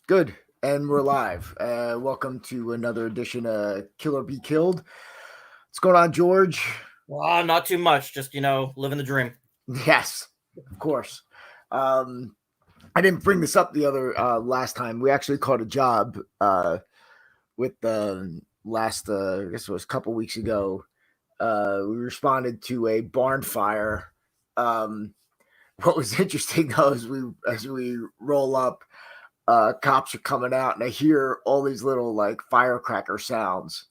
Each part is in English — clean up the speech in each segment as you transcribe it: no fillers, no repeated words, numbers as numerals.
Good. And we're live. Welcome to another edition of Killer Be Killed. What's going on, George? Not too much. Just living the dream. Yes, of course. I didn't bring this up the other last time. We actually caught a job with the last, I guess it was a couple weeks ago. We responded to a barn fire. What was interesting though is as we roll up, cops are coming out, and I hear all these little like firecracker sounds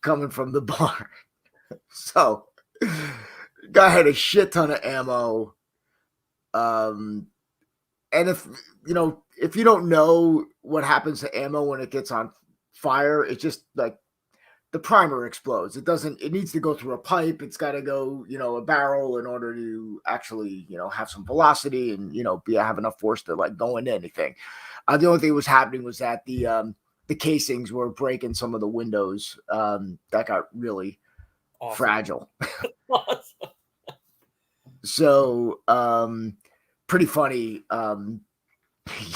coming from the barn. So, guy had a shit ton of ammo. Um, and if you don't know what happens to ammo when it gets on fire, it's just like the primer explodes. It doesn't. It needs to go through a pipe. It's got to go, a barrel in order to actually, have some velocity and have enough force to like go into anything. The only thing that was happening was that the casings were breaking some of the windows. That got really Awesome. fragile. Awesome. So pretty funny.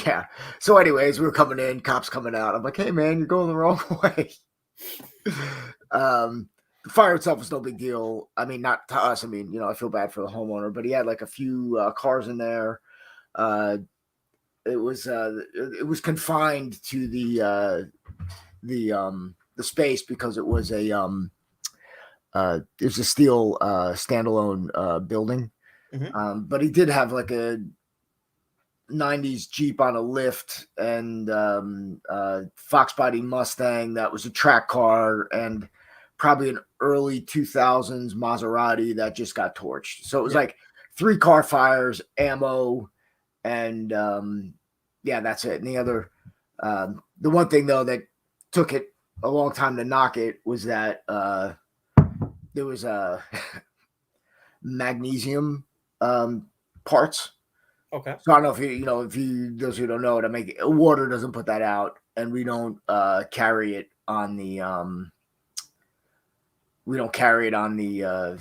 Yeah. So anyways, we were coming in, cops coming out. I'm like, hey man, you're going the wrong way. The fire itself was no big deal. I mean, not to us. I mean, I feel bad for the homeowner, but he had like a few cars in there. It was confined to the space because it was a steel standalone building. Mm-hmm. But he did have like a 90s Jeep on a lift and Fox body Mustang that was a track car, and probably an early 2000s Maserati that just got torched. So it was like 3 car fires, ammo, and that's it. And the one thing though that took it a long time to knock it was that there was a magnesium parts. Okay. So I don't know if you those who don't know it, water doesn't put that out, and we don't carry it on the we don't carry it on the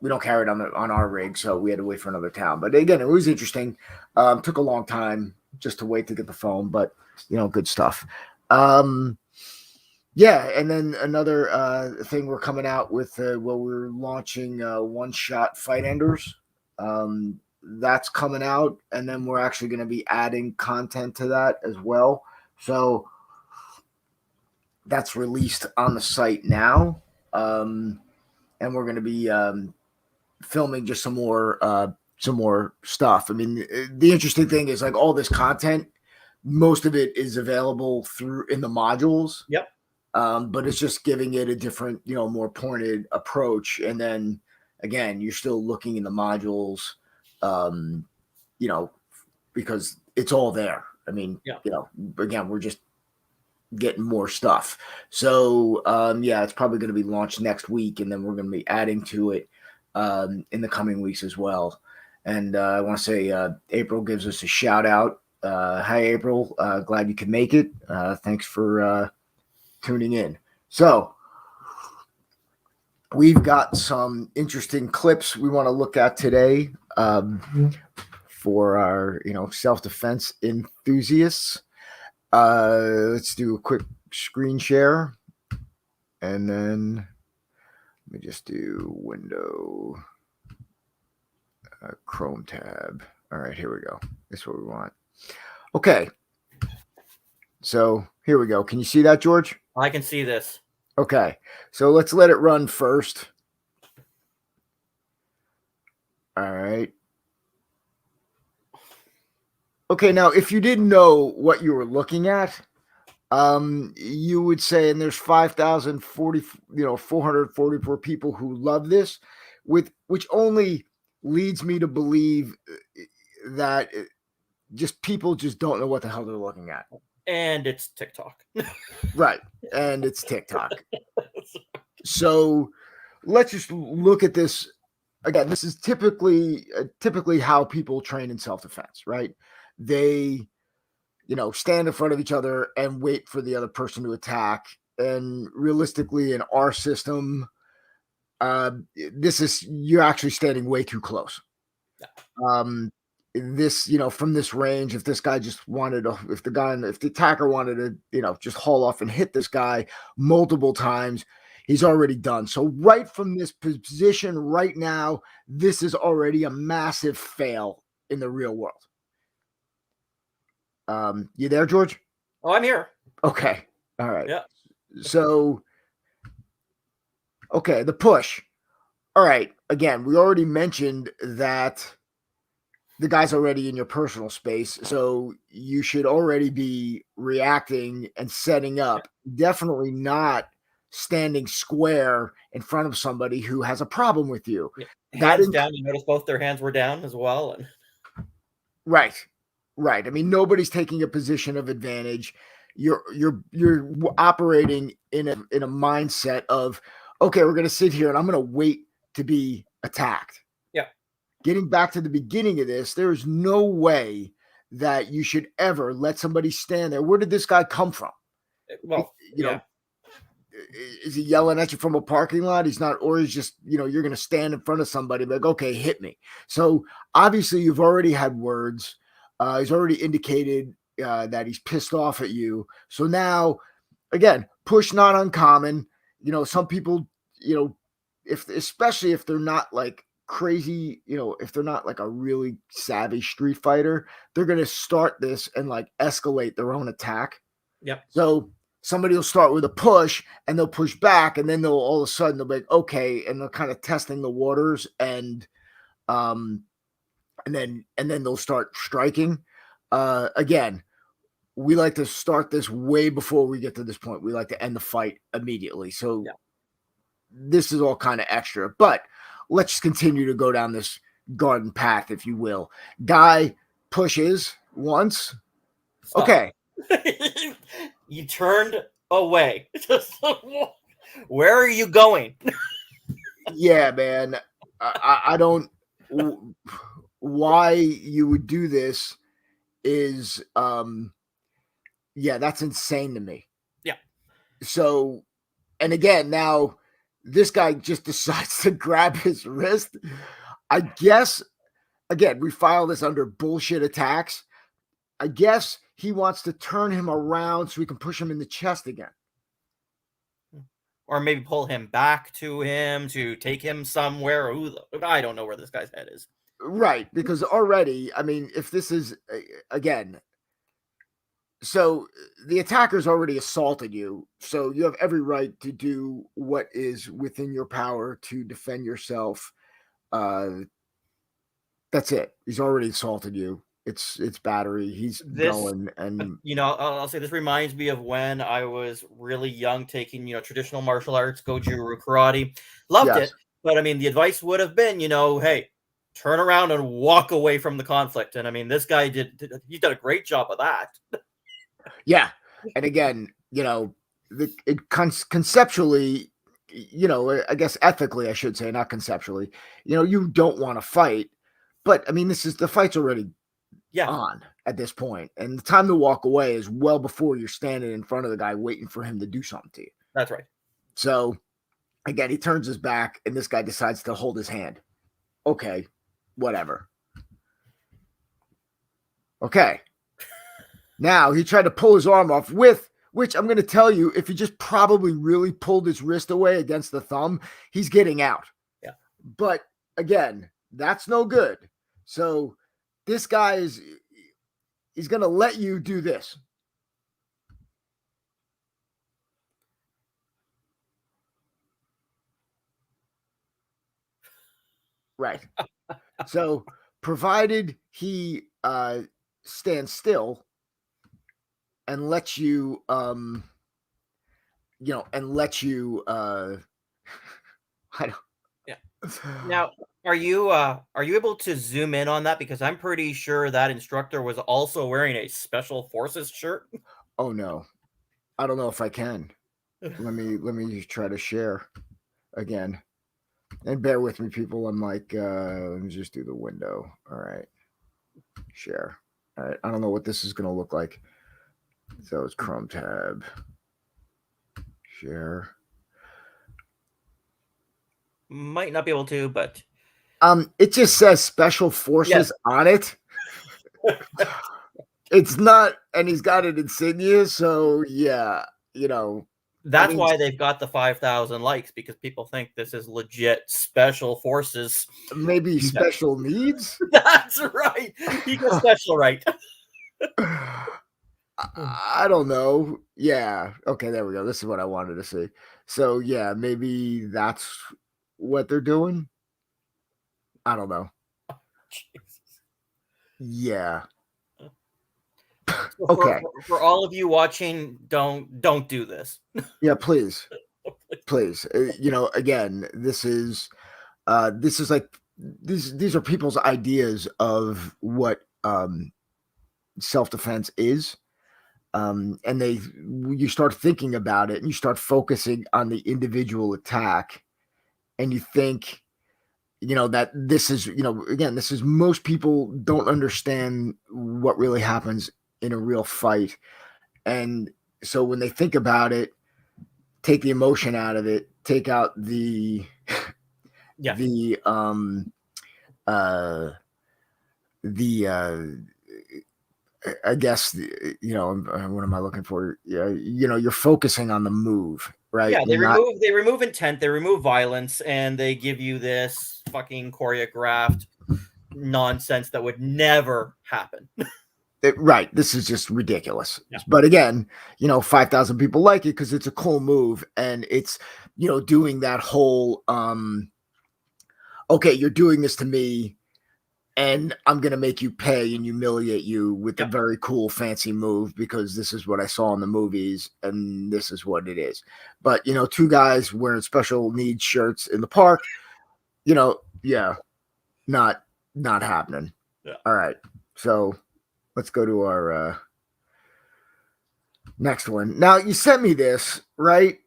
we don't carry it on our rig, so we had to wait for another town. But again, it was interesting. Took a long time just to wait to get the phone, but good stuff. Yeah, and then another thing we're coming out with, we're launching one shot fight enders. That's coming out, and then we're actually going to be adding content to that as well. So that's released on the site now, and we're going to be filming just some more stuff. I mean, the interesting thing is like all this content, most of it is available in the modules. Yep. But it's just giving it a different, more pointed approach. And then again, you're still looking in the modules, because it's all there. I mean, again, we're just getting more stuff. So, it's probably going to be launched next week, and then we're going to be adding to it in the coming weeks as well. And I want to say April gives us a shout out. Hi, April. Glad you could make it. Thanks for tuning in. So we've got some interesting clips we want to look at today for our self-defense enthusiasts. Let's do a quick screen share, and then let me just do window, Chrome tab. All right, here we go. This is what we want. Okay, so here we go. Can you see that, George? I can see this. Okay, so let's let it run first. All right. Okay, now if you didn't know what you were looking at, you would say, and there's 444 people who love this, which only leads me to believe that just people just don't know what the hell they're looking at. And it's TikTok. Right. And it's TikTok. So let's just look at this. Again, this is typically how people train in self-defense, right? They, stand in front of each other and wait for the other person to attack. And realistically, in our system, you're actually standing way too close. Yeah. this, from this range, if this guy just wanted to, if the attacker wanted to, just haul off and hit this guy multiple times, he's already done. So right from this position right now, this is already a massive fail in the real world. You there, George? Oh, I'm here. Okay. All right. Yeah. So, okay, the push. All right. Again, we already mentioned that the guy's already in your personal space, so you should already be reacting and setting up. Definitely not standing square in front of somebody who has a problem with you. Yeah. Hands down. You notice both their hands were down as well. And right. I mean, nobody's taking a position of advantage. You're operating in a mindset of, okay, we're going to sit here and I'm going to wait to be attacked. Yeah. Getting back to the beginning of this, there is no way that you should ever let somebody stand there. Where did this guy come from? Well, you know, is he yelling at you from a parking lot? He's not, or he's just, you're going to stand in front of somebody like, okay, hit me. So obviously you've already had words. He's already indicated that he's pissed off at you. So now, again, push not uncommon. Some people, especially if they're not like crazy, if they're not like a really savvy street fighter, they're going to start this and like escalate their own attack. Yep. So somebody will start with a push and they'll push back, and then they'll all of a sudden they'll be like, okay, and they're kind of testing the waters, and then they'll start striking. Again, we like to start this way before we get to this point. We like to end the fight immediately. So this is all kind of extra, but let's continue to go down this garden path, if you will. Guy pushes once. Stop. Okay. You turned away. Where are you going? Yeah, man. I don't. Why you would do this is, that's insane to me. Yeah. So, and again, now this guy just decides to grab his wrist. I guess, again, we file this under bullshit attacks. I guess he wants to turn him around so we can push him in the chest again. Or maybe pull him back to him to take him somewhere. I don't know where this guy's head is. Right, because already, I mean, if this is, again, so the attacker's already assaulted you, so you have every right to do what is within your power to defend yourself. That's it. He's already assaulted you. It's battery. He's going, and I'll say this reminds me of when I was really young, taking traditional martial arts, Goju karate. Loved it, but I mean, the advice would have been, hey, turn around and walk away from the conflict. And I mean, this guy he's done a great job of that. Yeah, and again, conceptually, I guess ethically, I should say, not conceptually. You don't want to fight, but I mean, the fight's already on at this point, and the time to walk away is well before you're standing in front of the guy waiting for him to do something to you. That's right. So again, he turns his back and this guy decides to hold his hand. Okay, whatever. Okay, now he tried to pull his arm off, which I'm going to tell you, if he just probably really pulled his wrist away against the thumb, he's getting out. Yeah, but again, that's no good. So this guy he's going to let you do this. Right. So provided he stands still and lets you, I don't. Yeah. Now, are you able to zoom in on that? Because I'm pretty sure that instructor was also wearing a Special Forces shirt. Oh no, I don't know if I can. let me try to share again, and bear with me, people. I'm like, let me just do the window. All right, share. All right, I don't know what this is going to look like. So it's Chrome tab, share. Might not be able to, but it just says Special Forces on it. It's not, and he's got an insignia, so yeah, I That's mean, why they've got the 5,000 likes, because people think this is legit special forces. maybe special needs. That's right. He got special right. I don't know. Yeah. Okay, there we go. This is what I wanted to see. So yeah, maybe that's what they're doing. I don't know. Jesus. Yeah. So Okay. for all of you watching, don't do this. Yeah, please. Please. Again, this is like these are people's ideas of what self-defense is. And you start thinking about it and you start focusing on the individual attack, and you think, that this is, again, this is, most people don't understand what really happens in a real fight. And so when they think about it, take the emotion out of it, take out Yeah. the uh the I guess, what am I looking for? Yeah, you're focusing on the move, right? Yeah, You're not. they remove intent, they remove violence, and they give you this fucking choreographed nonsense that would never happen. Right. This is just ridiculous. Yeah. But again, 5,000 people like it because it's a cool move, and it's, doing that whole, okay, you're doing this to me, and I'm going to make you pay and humiliate you with a Yeah. very cool, fancy move because this is what I saw in the movies and this is what it is. But, two guys wearing special needs shirts in the park, yeah, not happening. Yeah. All right. So let's go to our next one. Now, you sent me this, right?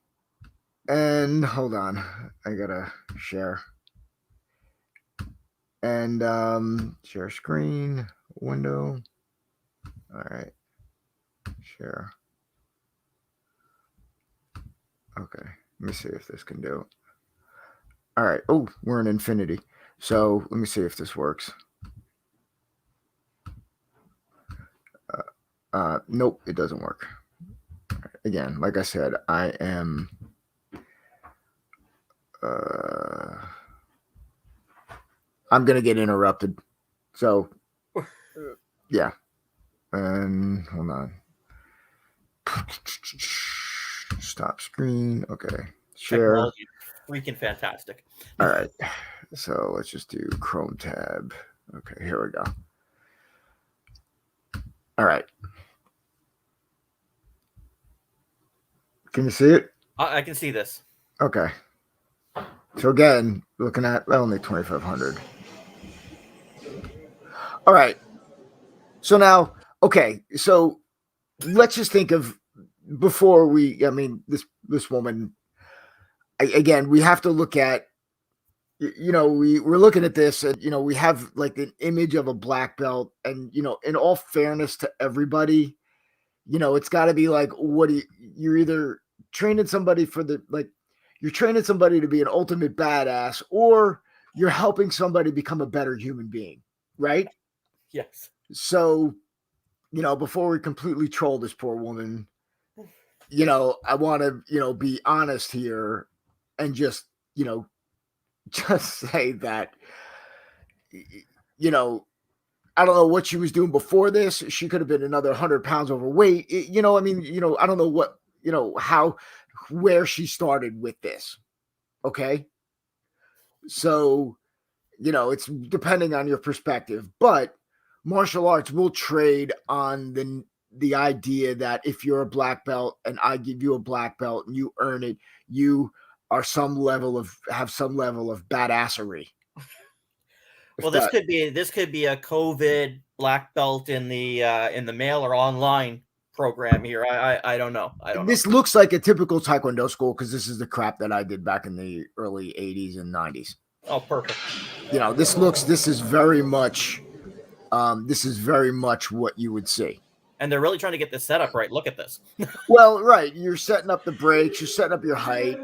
And hold on. I got to share. And share screen, window. All right. Share. Okay. Let me see if this can do it. All right. Oh, we're in infinity. So let me see if this works. Nope, it doesn't work. Again, like I said, I am I'm gonna get interrupted. So yeah. And hold on. Stop screen. Okay. Share. Technology is freaking fantastic. All right. So let's just do Chrome tab. Okay, here we go. All right. Can you see it? I can see this. Okay. So again, looking at only 2,500. All right. So now, okay. So let's just think of before we. I mean, this woman. Again, we have to look at. We're looking at this, and we have like an image of a black belt, and in all fairness to everybody, it's got to be like, you're either training somebody for you're training somebody to be an ultimate badass, or you're helping somebody become a better human being, right? Yes. So, before we completely troll this poor woman, I want to, be honest here and just, just say that, I don't know what she was doing before this. She could have been another 100 pounds overweight. I mean, I don't know what, where she started with this. Okay. So, it's depending on your perspective, but martial arts will trade on the idea that if you're a black belt and I give you a black belt and you earn it, you are have some level of badassery. Well, this could be a COVID black belt in the mail or online program here. I don't know. This looks like a typical Taekwondo school because this is the crap that I did back in the early 80s and 90s. Oh, perfect. This is very much what you would see. And they're really trying to get this set up right. Look at this. Well, right. You're setting up the brakes. You're setting up your height.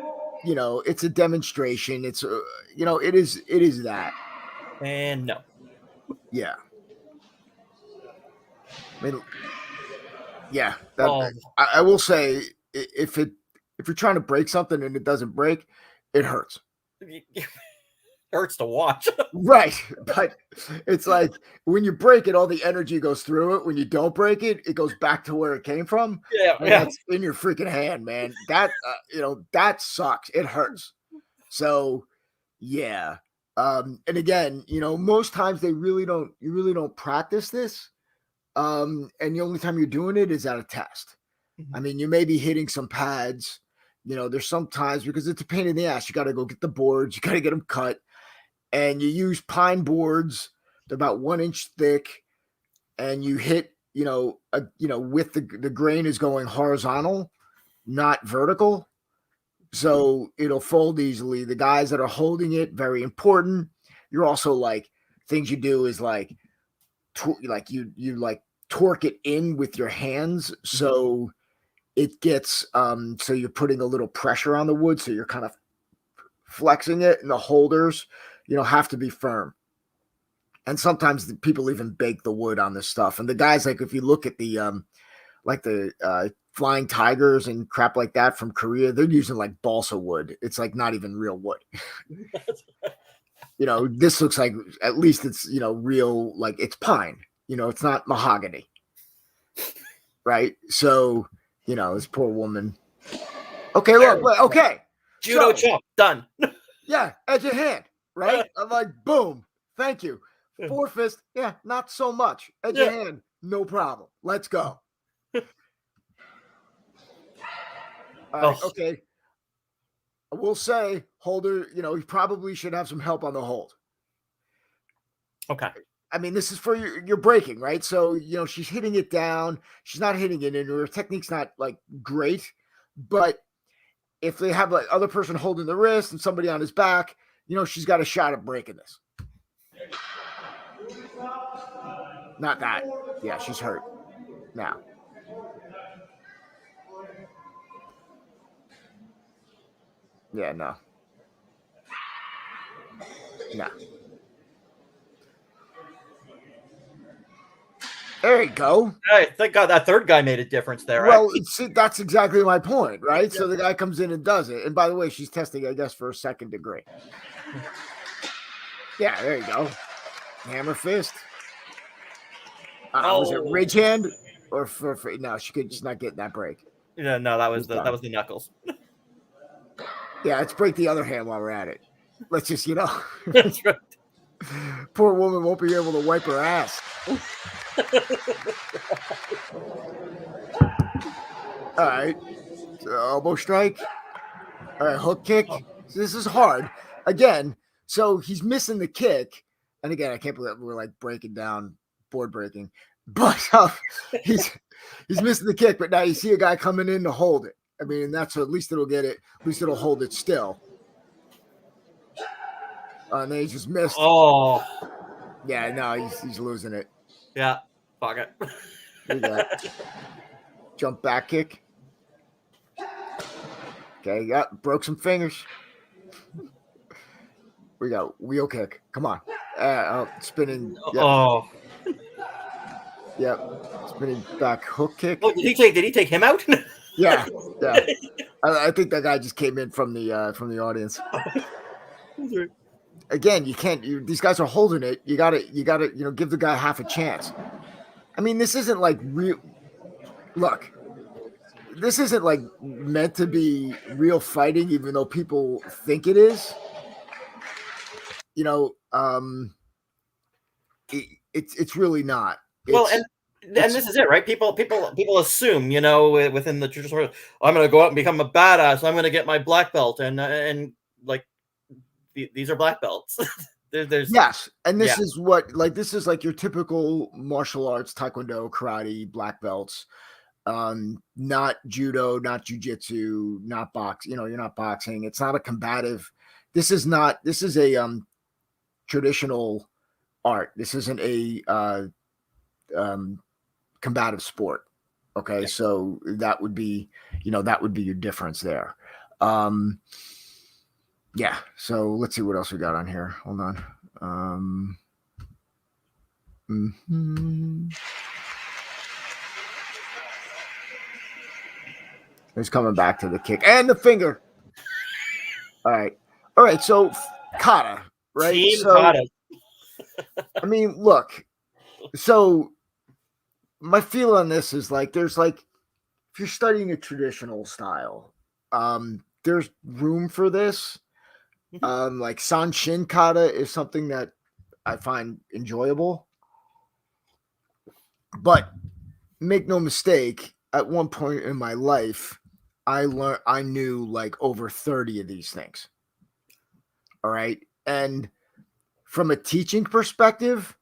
It's a demonstration. It's, it is that. And no. Yeah. I mean, yeah, Oh, I will say if you're trying to break something and it doesn't break, it hurts. it hurts to watch. Right. But it's like when you break it, all the energy goes through it. When you don't break it, it goes back to where it came from. Yeah, And yeah. that's in your freaking hand, man. That, that sucks. It hurts. So, yeah. And again, most times you really don't practice this. And the only time you're doing it is at a test. I mean, you may be hitting some pads. There's some times because it's a pain in the ass. You got to go get the boards. You got to get them cut, and you use pine boards. They're about 1 inch thick, and you hit. With the grain is going horizontal, not vertical, so it'll fold easily. The guys that are holding it, very important. You're also like things you do is like you like torque it in with your hands, so it gets so you're putting a little pressure on the wood, so you're kind of flexing it, and the holders have to be firm. And sometimes the people even bake the wood on this stuff, and the guys, like if you look at the flying tigers and crap like that from Korea, they're using like balsa wood. It's like not even real wood. This looks like at least it's real, like it's pine, it's not mahogany, right? So this poor woman. Okay, look, okay. Judo chop done. Yeah, edge of hand, right? I'm like, boom, thank you. 4 fist, yeah, not so much. Edge of hand, no problem. Let's go. All right, okay. I will say, holder, he probably should have some help on the hold. Okay. I mean, this is for your breaking, right? So, she's hitting it down. She's not hitting it in. Her technique's not like great, but if they have like other person holding the wrist and somebody on his back, she's got a shot at breaking this. Not that. Yeah, she's hurt now. Yeah, no. No. There you go. Hey, thank God that third guy made a difference there. Well, see, that's exactly my point, right? Yeah. So the guy comes in and does it. And by the way, she's testing, I guess, for a second degree. Yeah, there you go. Hammer fist. Was it ridge hand or for no? She's not getting that break. Yeah, no, that was the knuckles. Yeah, let's break the other hand while we're at it. Let's just That's right. Poor woman won't be able to wipe her ass. All right, elbow strike. All right, hook kick. So this is hard again. So he's missing the kick, and again, I can't believe we're like breaking down board breaking, but he's missing the kick. But now you see a guy coming in to hold it. I mean, that's at least it'll get it. At least it'll hold it still. And then he just missed. Oh, yeah, no, he's losing it. Yeah, fuck it. We got jump back kick. Okay, broke some fingers. We got wheel kick. Come on. Spinning. Yep. Oh. Yep. Spinning back hook kick. Oh, did he take him out? Yeah. I think that guy just came in from the audience. Again, you can't. These guys are holding it. You gotta give the guy half a chance. I mean, this isn't like real. Look, this isn't like meant to be real fighting, even though people think it is. It's really not. Well, and this is it, right? People assume, within the traditional world, I'm going to go out and become a badass. I'm going to get my black belt, and like these are black belts. There's yes, and this is this is like your typical martial arts, taekwondo, karate, black belts. Not judo, not jujitsu, not box. You're not boxing. It's not a combative. This is a traditional art. This isn't a combative sport. Okay, yeah. So that would be your difference there. Yeah. So let's see what else we got on here. Hold on. He's coming back to the kick and the finger. All right. So kata, right? Team So Kata. I mean, look. So my feel on this is like there's like if you're studying a traditional style, there's room for this. Like Sanshin kata is something that I find enjoyable. But make no mistake, at one point in my life, I knew like over 30 of these things. All right. And from a teaching perspective,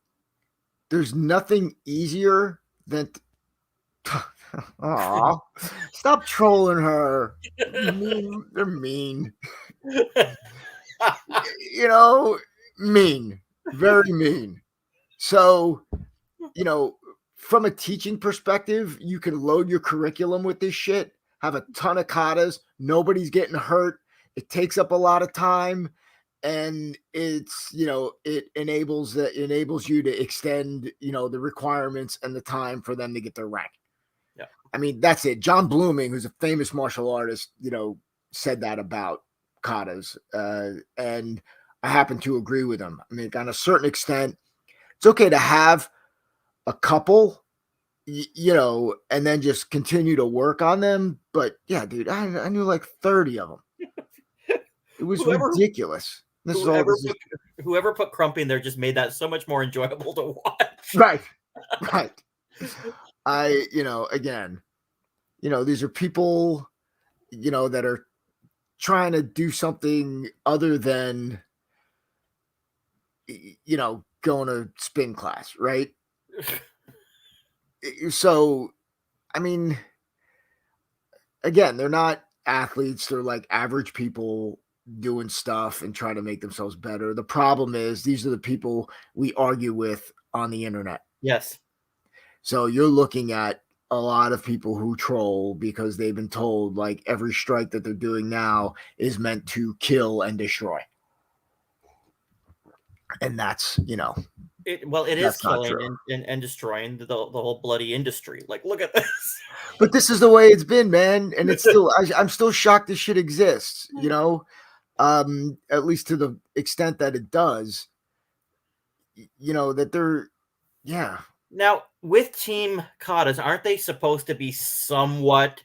there's nothing easier than Aw, stop trolling her. They're mean. You know, mean. Very mean. So, you know, from a teaching perspective, you can load your curriculum with this shit, have a ton of katas, nobody's getting hurt. It takes up a lot of time, and it's it enables you to extend the requirements and the time for them to get their rank. Yeah. I mean, that's it. John Blooming, who's a famous martial artist, said that about katas, and I happen to agree with him. I mean, on a certain extent, it's okay to have a couple, and then just continue to work on them. But yeah, dude, I knew like 30 of them. It was ridiculous. Whoever put Crump in there just made that so much more enjoyable to watch. Right. Again, these are people, that are trying to do something other than, going to spin class, right? So, I mean, again, they're not athletes. They're like average people doing stuff and trying to make themselves better. The problem is these are the people we argue with on the internet. Yes. So you're looking at a lot of people who troll because they've been told like every strike that they're doing now is meant to kill and destroy. And that's, it is killing and destroying the whole bloody industry. Like, look at this. But this is the way it's been, man. And it's still, I'm still shocked this shit exists, at least to the extent that it does, that they're, yeah. Now, with Team Katas, aren't they supposed to be somewhat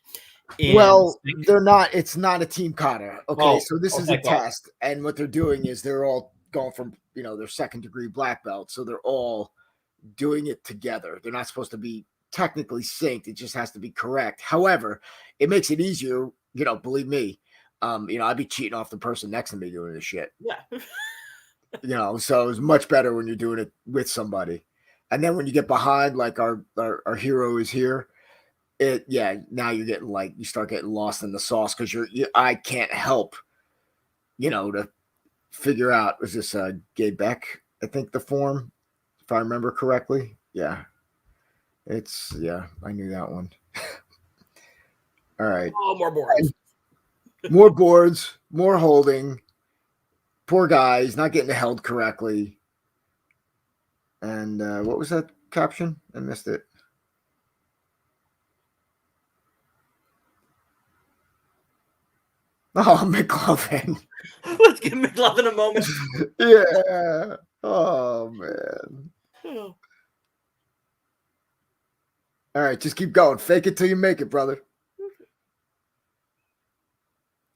well, they're not. It's not a Team kata. Okay, so this is a God. test. And what they're doing is they're all going from, their second degree black belt. So they're all doing it together. They're not supposed to be technically synced. It just has to be correct. However, it makes it easier, believe me. I'd be cheating off the person next to me doing this shit. Yeah. So it's much better when you're doing it with somebody. And then when you get behind, like our hero is here, now you're getting like, you start getting lost in the sauce because I can't help, to figure out, was this Kobk, I think the form, if I remember correctly. Yeah. I knew that one. All right. Oh, more boards. More boards, more holding. Poor guy, he's not getting held correctly. And what was that caption? I missed it. Oh, McLovin. Let's give McLovin a moment. Yeah. Oh, man. All right, just keep going. Fake it till you make it, brother.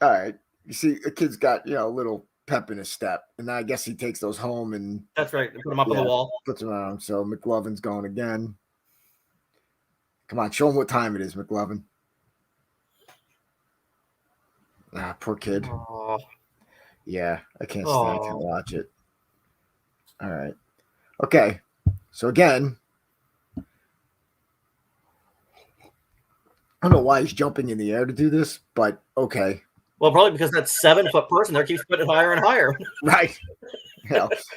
All right. You see, a kid's got, a little pep in his step. And I guess he takes those home and... That's right. Put them up on the wall. Puts them on. So McLovin's going again. Come on, show him what time it is, McLovin. Ah, poor kid. Aww. Yeah, I can't stand to watch it. All right. Okay. So again, I don't know why he's jumping in the air to do this, but okay. Well, probably because that 7-foot person there keeps putting it higher and higher. Right.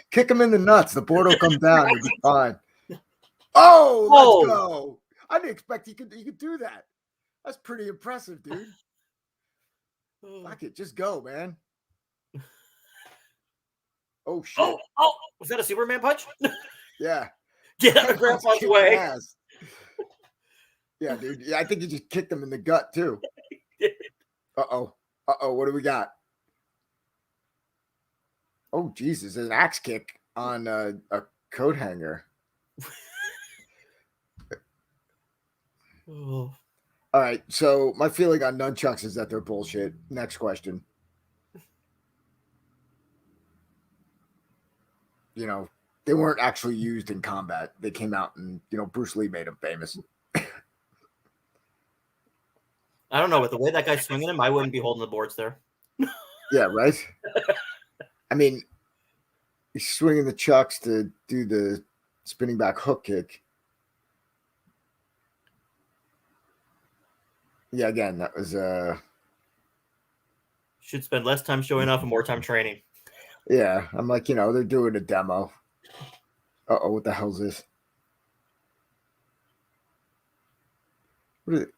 Kick him in the nuts. The board will come down. He'll be fine. Oh, let's go. I didn't expect he could do that. That's pretty impressive, dude. Fuck it. Just go, man. Oh, shit. Oh, was that a Superman punch? Yeah. Get out of Grandpa's way. Yeah, dude. Yeah, I think you just kicked him in the gut, too. Yeah. Uh-oh. Uh-oh, what do we got? Oh, Jesus, there's an axe kick on a coat hanger. Oh. All right, so my feeling on nunchucks is that they're bullshit. Next question. You know, they weren't actually used in combat. They came out and, Bruce Lee made them famous. I don't know, with the way that guy's swinging him, I wouldn't be holding the boards there. Yeah, right? I mean, he's swinging the chucks to do the spinning back hook kick. Yeah, again, that was should spend less time showing off and more time training. Yeah, I'm like, they're doing a demo. Uh-oh, what the hell's this? What is it?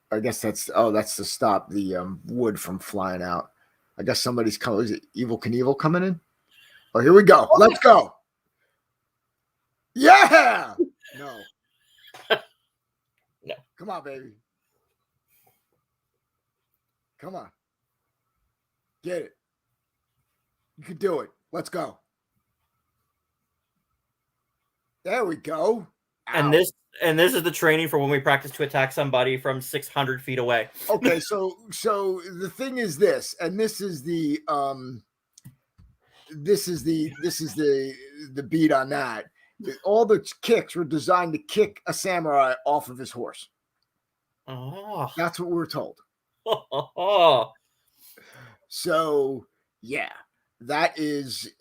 I guess that's to stop the wood from flying out. I guess somebody's coming. Is it Evil Knievel coming in? Oh, here we go. Let's go. Yeah. No. No. Come on, baby. Come on. Get it. You can do it. Let's go. There we go. Ow. And this is the training for when we practice to attack somebody from 600 feet away. Okay, so the thing is this, and this is the beat on that. All the kicks were designed to kick a samurai off of his horse. Oh. That's what we're told. Oh. So yeah, that is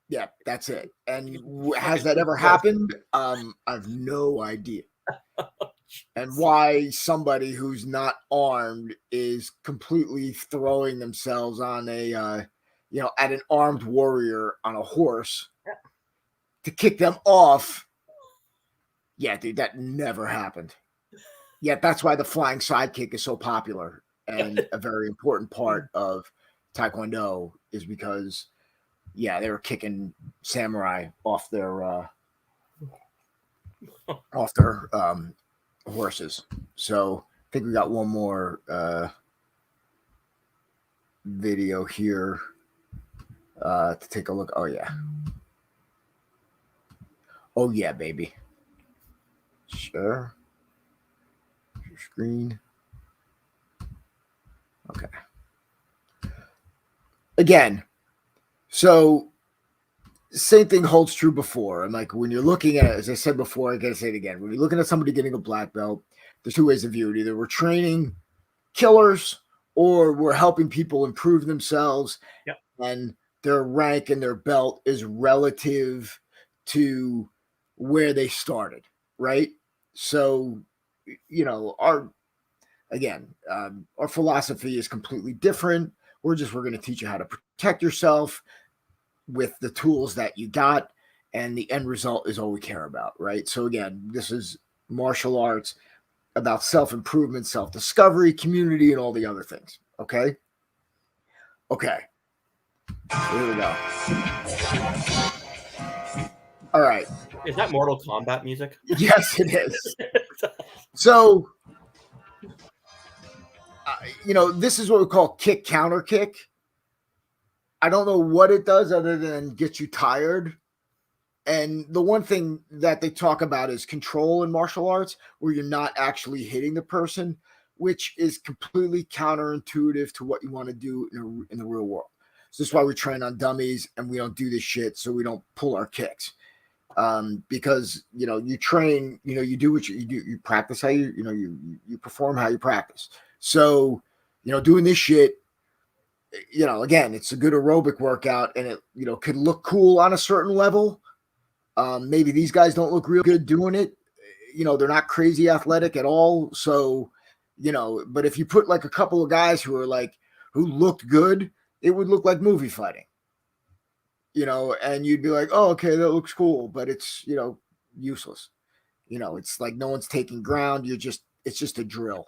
yeah, that's it. And has that ever happened? I've no idea. And why somebody who's not armed is completely throwing themselves on a at an armed warrior on a horse to kick them off. Yeah, dude, that never happened. Yeah, that's why the flying sidekick is so popular and a very important part of Taekwondo is because, yeah, they were kicking samurai off their horses. So I think we got one more video here to take a look. Oh yeah. Oh yeah, baby. Sure. Your screen. Okay. Again, so same thing holds true before. And like when you're looking at, as I said before, I gotta say it again. When you're looking at somebody getting a black belt, there's two ways to view it. Either we're training killers or we're helping people improve themselves. Yep. And their rank and their belt is relative to where they started, right? So, our philosophy is completely different. We're going to teach you how to protect yourself with the tools that you got, and the end result is all we care about, right? So again, this is martial arts about self-improvement, self-discovery, community, and all the other things. Okay. Here we go. All right. Is that Mortal Kombat music? Yes, it is. So, this is what we call kick counter kick. I don't know what it does other than get you tired. And the one thing that they talk about is control in martial arts, where you're not actually hitting the person, which is completely counterintuitive to what you want to do in the real world. So this is why we train on dummies and we don't do this shit, so we don't pull our kicks. Because you train, you do what you do, you practice how you perform how you practice. So doing this shit, again, it's a good aerobic workout, and it could look cool on a certain level. Maybe these guys don't look real good doing it. They're not crazy athletic at all. So but if you put like a couple of guys who looked good, it would look like movie fighting. And you'd be like, oh, okay, that looks cool, but it's, useless. It's like no one's taking ground. It's just a drill.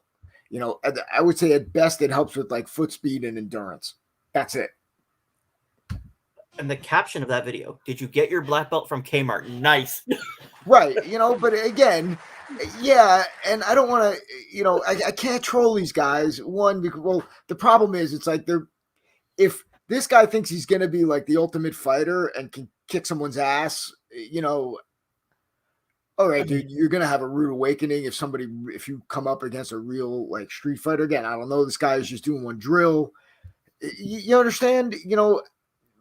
I would say at best it helps with like foot speed and endurance. That's it. And the caption of that video, did you get your black belt from Kmart? Nice. Right. But again, Yeah, and I don't want to, I can't troll these guys. One, because, well, the problem is, it's like if this guy thinks he's going to be like the ultimate fighter and can kick someone's ass, all right, dude, you're going to have a rude awakening if you come up against a real like street fighter. Again, I don't know. This guy is just doing one drill. You understand,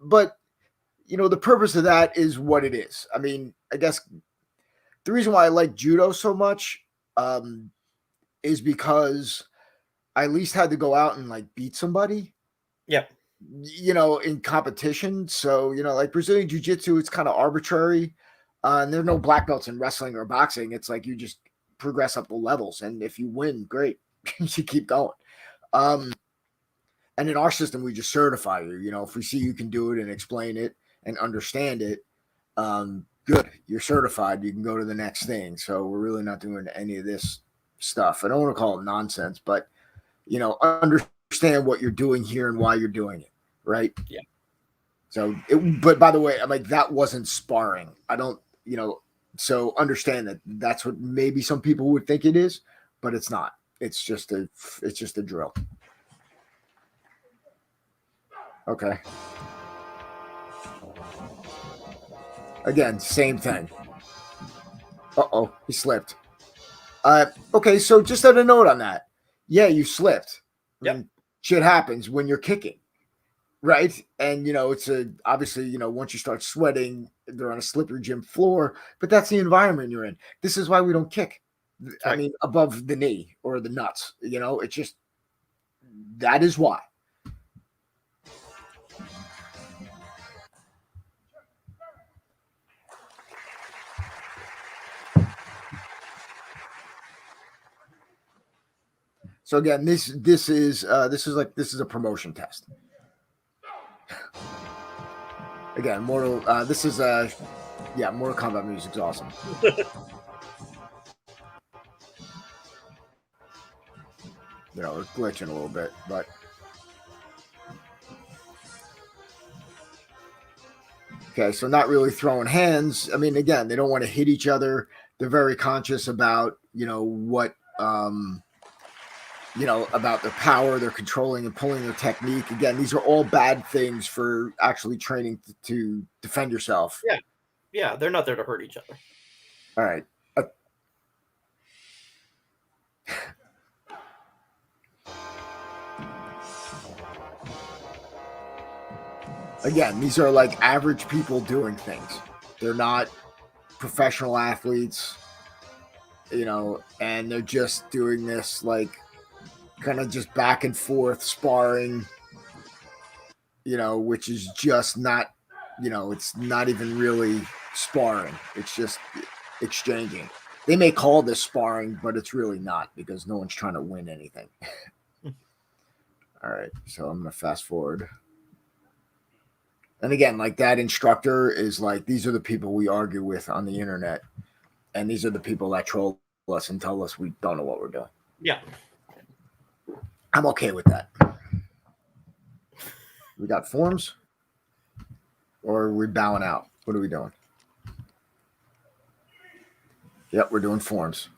but, the purpose of that is what it is. I mean, I guess the reason why I like judo so much is because I at least had to go out and like beat somebody. Yep. In competition. So, like Brazilian Jiu-Jitsu, it's kind of arbitrary. And there's no black belts in wrestling or boxing. It's like you just progress up the levels. And if you win, great. You keep going. And in our system, we just certify you. If we see you can do it and explain it and understand it, good. You're certified. You can go to the next thing. So we're really not doing any of this stuff. I don't want to call it nonsense, but, understand what you're doing here and why you're doing it. Right. Yeah. So, but by the way, I'm like, that wasn't sparring. I don't, so understand that's what maybe some people would think it is, but it's not. It's just a drill. Okay. Again, same thing. Uh-oh, he slipped. Okay, so just a note on that. Yeah, you slipped. Yep. Shit happens when you're kicking. Right. And, it's obviously, once you start sweating, they're on a slippery gym floor, but that's the environment you're in. This is why we don't kick. Right. I mean, above the knee or the nuts, it's just, that is why. So again, this is a promotion test. Again, Mortal Kombat music's awesome. We're glitching a little bit, but okay, so not really throwing hands. I mean, again, they don't want to hit each other. They're very conscious about, what about their power, their controlling and pulling their technique. Again, these are all bad things for actually training to defend yourself. Yeah. Yeah, they're not there to hurt each other. All right. Again, these are like average people doing things. They're not professional athletes, and they're just doing this like kind of just back and forth sparring, which is just not, it's not even really sparring. It's just exchanging. They may call this sparring, but it's really not because no one's trying to win anything. All right, so I'm going to fast forward. And again, like that instructor is like, these are the people we argue with on the internet. And these are the people that troll us and tell us we don't know what we're doing. Yeah. I'm okay with that. We got forms? Or are we bowing out? What are we doing? Yep, we're doing forms.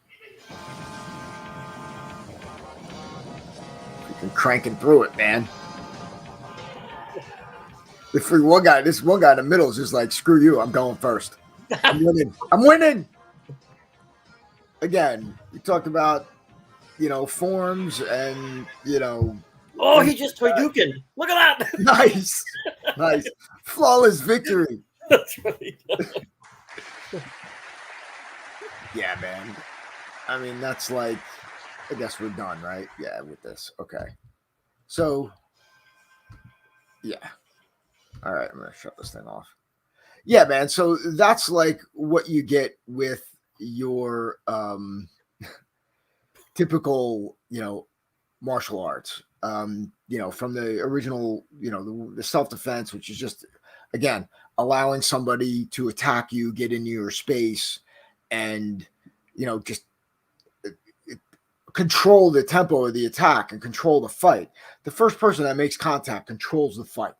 We can cranking through it, man. This one guy in the middle is just like, screw you, I'm going first. I'm winning. Again, we talked about, forms and, Oh, he just Hadouken. Look at that. Nice. Flawless victory. That's right. Yeah, man. I mean, that's like, I guess we're done, right? Yeah, with this. Okay. So, yeah. All right, I'm going to shut this thing off. Yeah, man. So that's like what you get with your typical, martial arts. From the original, the self-defense, which is just, again, allowing somebody to attack you, get into your space, and, just control the tempo of the attack and control the fight. The first person that makes contact controls the fight.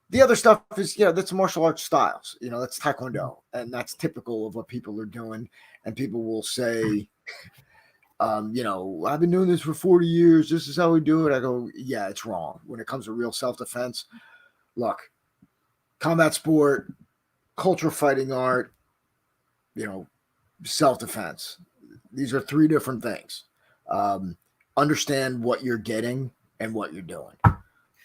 the other stuff is, that's martial arts styles. That's Taekwondo, and that's typical of what people are doing. And people will say, I've been doing this for 40 years. This is how we do it. I go, yeah, it's wrong. When it comes to real self-defense, look, combat sport, cultural fighting art, self-defense. These are three different things. Understand what you're getting and what you're doing.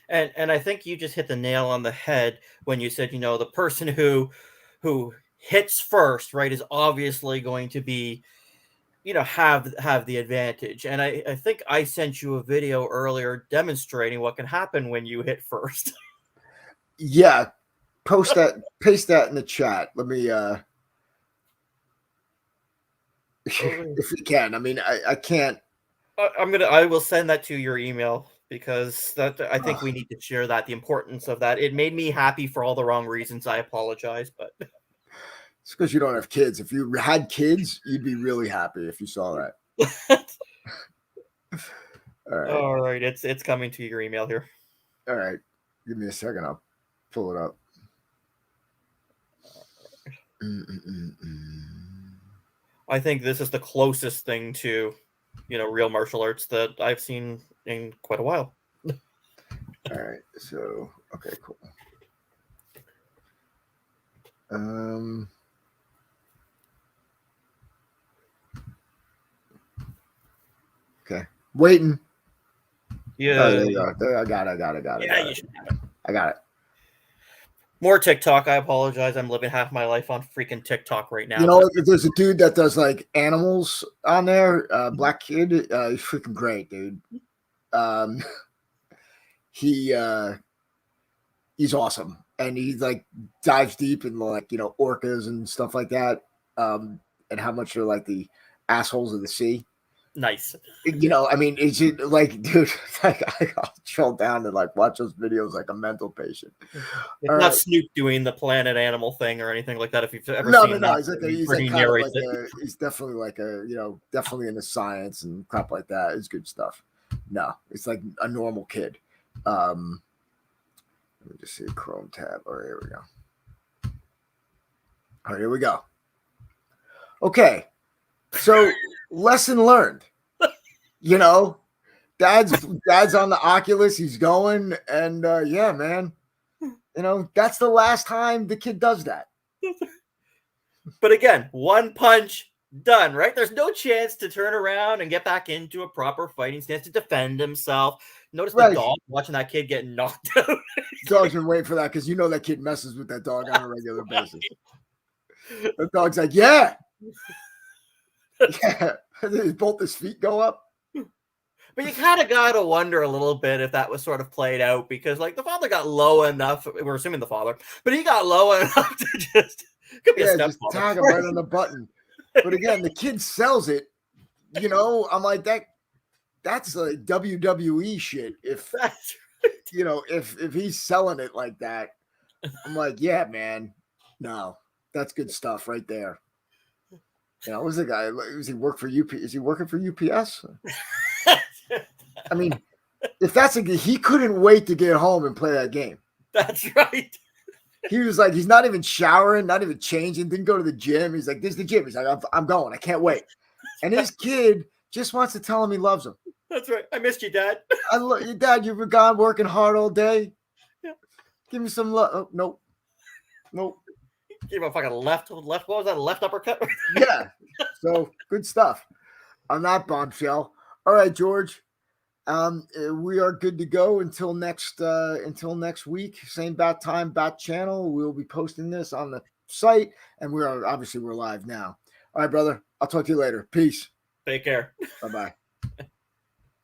And I think you just hit the nail on the head when you said, the person who hits first, right, is obviously going to be, have the advantage. And I think I sent you a video earlier demonstrating what can happen when you hit first. Yeah. Paste that in the chat. Let me if you can. I mean, I can't. I will send that to your email, because I think we need to share that, the importance of that. It made me happy for all the wrong reasons. I apologize, but it's because you don't have kids. If you had kids, you'd be really happy if you saw that. All right. It's coming to your email here. All right. Give me a second. I'll pull it up. I think this is the closest thing to, real martial arts that I've seen in quite a while. All right. So, okay, cool. Okay. Waiting. Yeah. Oh, there you go. I got it. Yeah, you should have it. I got it. More TikTok. I apologize. I'm living half my life on freaking TikTok right now. There's a dude that does like animals on there. Black kid. He's freaking great, dude. He's awesome, and he like dives deep in like orcas and stuff like that, and how much they're like the assholes of the sea. Nice. I mean, it's just like, dude, like I'll chill down and like watch those videos like a mental patient. It's not right. Snoop doing the planet animal thing or anything like that. If you've ever seen no, he's definitely like definitely into science and crap like that. It's good stuff. No, it's like a normal kid. Let me just see Chrome tab. All right, here we go. All right, here we go. Okay, so lesson learned. Dad's on the Oculus. He's going, and yeah, man. That's the last time the kid does that. But again, one punch, done, right? There's no chance to turn around and get back into a proper fighting stance to defend himself. Notice the dog watching that kid get knocked out. Dog's been waiting for that because that kid messes with that dog on a regular basis. The dog's like, yeah. Yeah. Both his feet go up. But you kind of got to wonder a little bit if that was sort of played out, because like the father got low enough. We're assuming the father, but he got low enough to just could be a step just tag him right on the button. But again, the kid sells it. I'm like that's like WWE shit. If that's right. If he's selling it like that, I'm like, yeah, man. No, that's good stuff right there. Who's the guy? Does he work for UP? Is he working for UPS? I mean, if that's he couldn't wait to get home and play that game. That's right. He was like, he's not even showering, not even changing, didn't go to the gym. He's like, this is the gym. He's like, I'm going. I can't wait. And his kid just wants to tell him he loves him. That's right. I missed you, Dad. I love you, Dad. You've been gone working hard all day. Yeah. Give me some love. Oh, nope. Give him a fucking left. What was that? Left uppercut? Yeah. So good stuff on that bombshell. All right, George. We are good to go until next week. Same bat time, bat channel. We'll be posting this on the site, and we're live now. All right, brother. I'll talk to you later. Peace. Take care. Bye-bye.